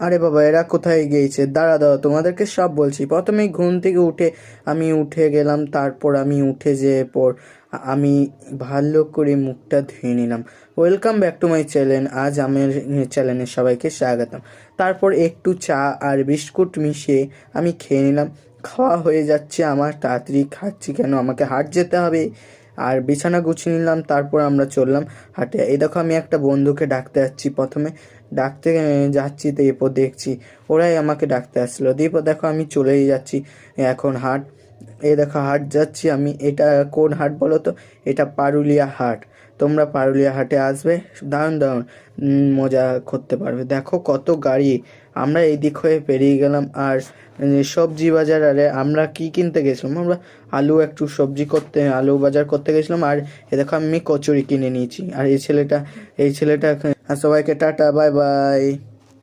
আরে বাবা, এরা কোথায় গিয়েছে? দাঁড়া দাঁড়া, তোমাদেরকে সব বলছি। প্রথমেই ঘুম থেকে আমি উঠে গেলাম। তারপর আমি উঠে যেয়ে আমি ভালো করে মুখটা ধুয়ে নিলাম। Welcome back to my channel. আজ আমার চ্যানেলে সবাইকে স্বাগতম। তারপর একটু চা আর বিস্কুট মিশিয়ে আমি খেয়ে নিলাম। খাওয়া হয়ে যাচ্ছে আমার। তাড়াতাড়ি খাচ্ছি কেন, আমাকে হাট যেতে হবে। আর বিছানা গুছিয়ে নিলাম। তারপর আমরা চললাম হাটে। এই দেখো, আমি একটা বন্ধুকে ডাকতে যাচ্ছি। প্রথমে ডাকতে যাচ্ছি, তো এরপর দেখছি ওরাই আমাকে ডাকতে আসলো। এরপর দেখো আমি চলেই যাচ্ছি এখন হাট। এই দেখো হাট যাচ্ছি আমি। এটা কোন হাট বলো তো? এটা পারুলিয়া হাট। তোমরা পারুলিয়া হাটে আসবে, দারুণ দারুণ মজা করতে পারবে। দেখো কত গাড়ি। আমরা এই দিক হয়ে পেরিয়ে গেলাম। আর সবজি বাজার, আরে আমরা কি কিনতে গেছিলাম? আমরা আলু বাজার করতে গেছিলাম। আর এ দেখো আমি কচুরি কিনে নিয়েছি। আর এই ছেলেটা সবাইকে টাটা, বাই বাই।